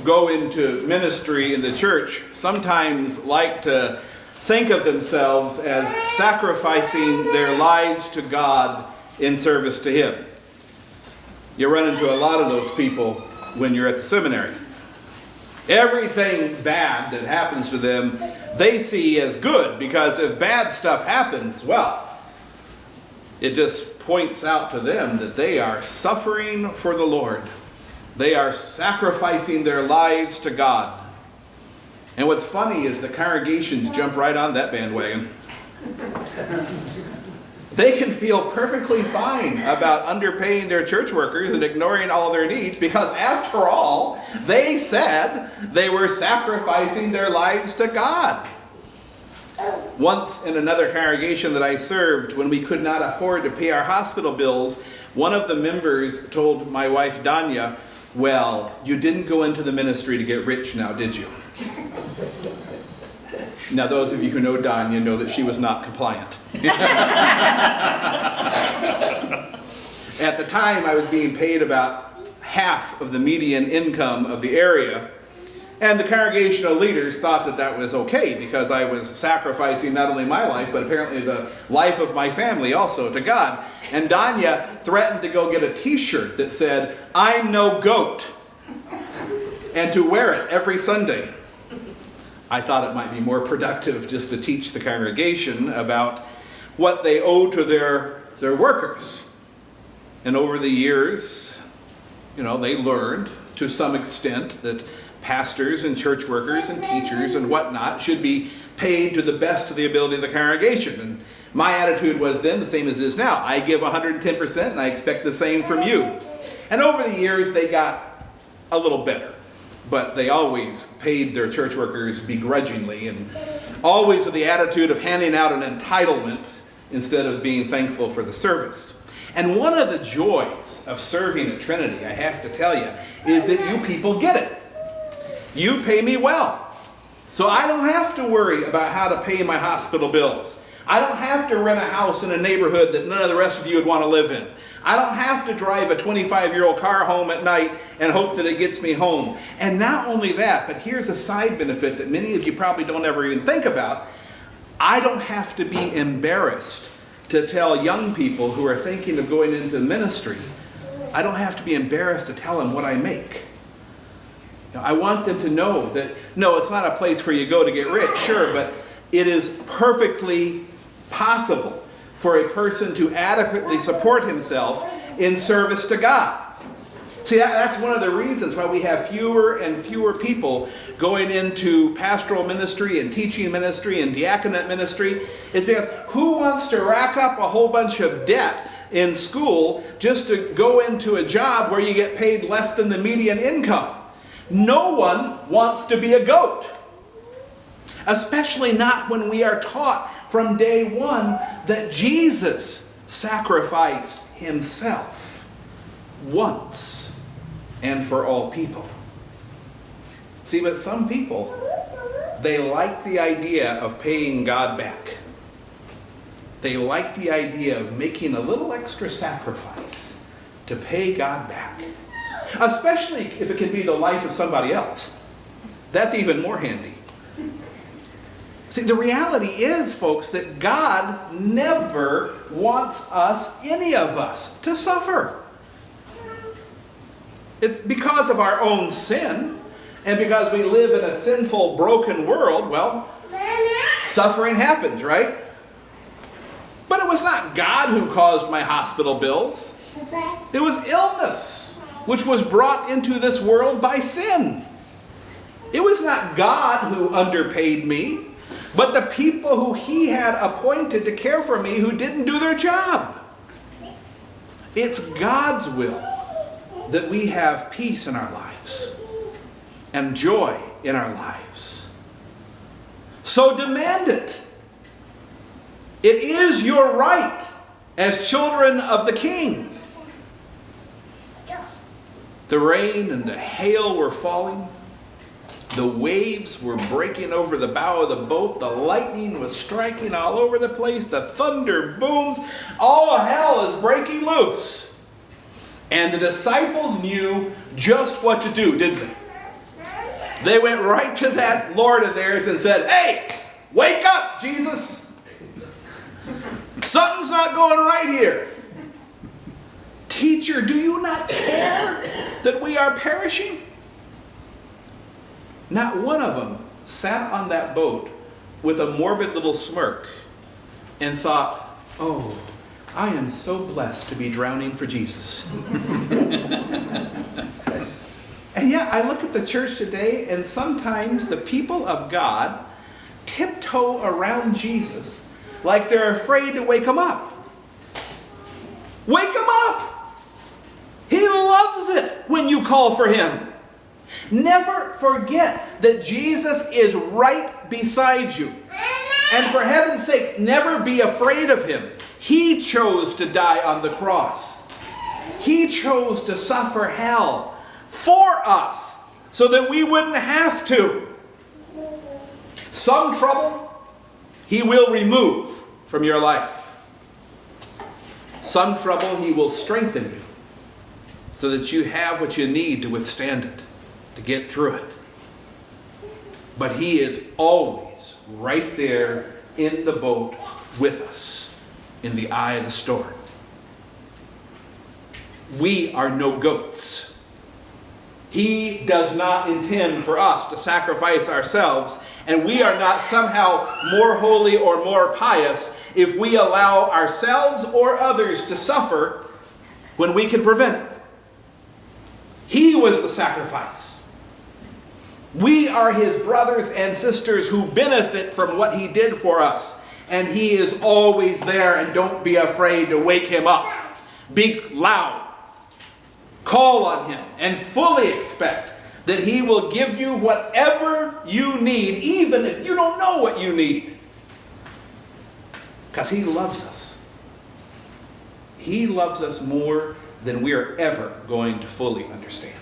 go into ministry in the church sometimes like to think of themselves as sacrificing their lives to God in service to Him. You run into a lot of those people when you're at the seminary. Everything bad that happens to them, they see as good, because if bad stuff happens, well, it just points out to them that they are suffering for the Lord. They are sacrificing their lives to God. And what's funny is the congregations jump right on that bandwagon. They can feel perfectly fine about underpaying their church workers and ignoring all their needs, because after all, they said they were sacrificing their lives to God. Once in another congregation that I served, when we could not afford to pay our hospital bills, one of the members told my wife Danya, "Well, you didn't go into the ministry to get rich now, did you?" Now, those of you who know Danya know that she was not compliant. At the time, I was being paid about half of the median income of the area, and the congregational leaders thought that that was okay, because I was sacrificing not only my life, but apparently the life of my family also to God. And Danya threatened to go get a t-shirt that said, "I'm no goat," and to wear it every Sunday. I thought it might be more productive just to teach the congregation about what they owe to their workers. And over the years, they learned to some extent that pastors and church workers and teachers and whatnot should be paid to the best of the ability of the congregation. And my attitude was then the same as it is now. I give 110% and I expect the same from you. And over the years they got a little better. But they always paid their church workers begrudgingly, and always with the attitude of handing out an entitlement instead of being thankful for the service. And one of the joys of serving at Trinity, I have to tell you, is that you people get it. You pay me well. So I don't have to worry about how to pay my hospital bills. I don't have to rent a house in a neighborhood that none of the rest of you would want to live in. I don't have to drive a 25-year-old car home at night and hope that it gets me home. And not only that, but here's a side benefit that many of you probably don't ever even think about. I don't have to be embarrassed to tell young people who are thinking of going into ministry. I don't have to be embarrassed to tell them what I make. I want them to know that, no, it's not a place where you go to get rich, sure, but it is perfectly possible for a person to adequately support himself in service to God. See, that's one of the reasons why we have fewer and fewer people going into pastoral ministry and teaching ministry and diaconate ministry. It's because who wants to rack up a whole bunch of debt in school just to go into a job where you get paid less than the median income? No one wants to be a goat. Especially not when we are taught from day one that Jesus sacrificed himself once and for all people. See, but some people, they like the idea of paying God back. They like the idea of making a little extra sacrifice to pay God back. Especially if it can be the life of somebody else. That's even more handy. See, the reality is, folks, that God never wants us, any of us, to suffer. It's because of our own sin, and because we live in a sinful, broken world, well, suffering happens, right? But it was not God who caused my hospital bills. It was illness, which was brought into this world by sin. It was not God who underpaid me, but the people who he had appointed to care for me who didn't do their job. It's God's will that we have peace in our lives and joy in our lives. So demand it. It is your right as children of the King. The rain and the hail were falling. The waves were breaking over the bow of the boat. The lightning was striking all over the place. The thunder booms. All hell is breaking loose. And the disciples knew just what to do, didn't they? They went right to that Lord of theirs and said, "Hey, wake up, Jesus. Something's not going right here. Teacher, do you not care that we are perishing?" Not one of them sat on that boat with a morbid little smirk and thought, "Oh, I am so blessed to be drowning for Jesus." And yet I look at the church today, and sometimes the people of God tiptoe around Jesus like they're afraid to wake him up. Wake him up! He loves it when you call for him. Never forget that Jesus is right beside you. And for heaven's sake, never be afraid of him. He chose to die on the cross. He chose to suffer hell for us so that we wouldn't have to. Some trouble he will remove from your life. Some trouble he will strengthen you so that you have what you need to withstand it, to get through it. But he is always right there in the boat with us in the eye of the storm. We are no goats. He does not intend for us to sacrifice ourselves, and we are not somehow more holy or more pious if we allow ourselves or others to suffer when we can prevent it. He was the sacrifice. We are his brothers and sisters who benefit from what he did for us. And he is always there, and don't be afraid to wake him up. Be loud. Call on him and fully expect that he will give you whatever you need, even if you don't know what you need. Because he loves us. He loves us more than we are ever going to fully understand.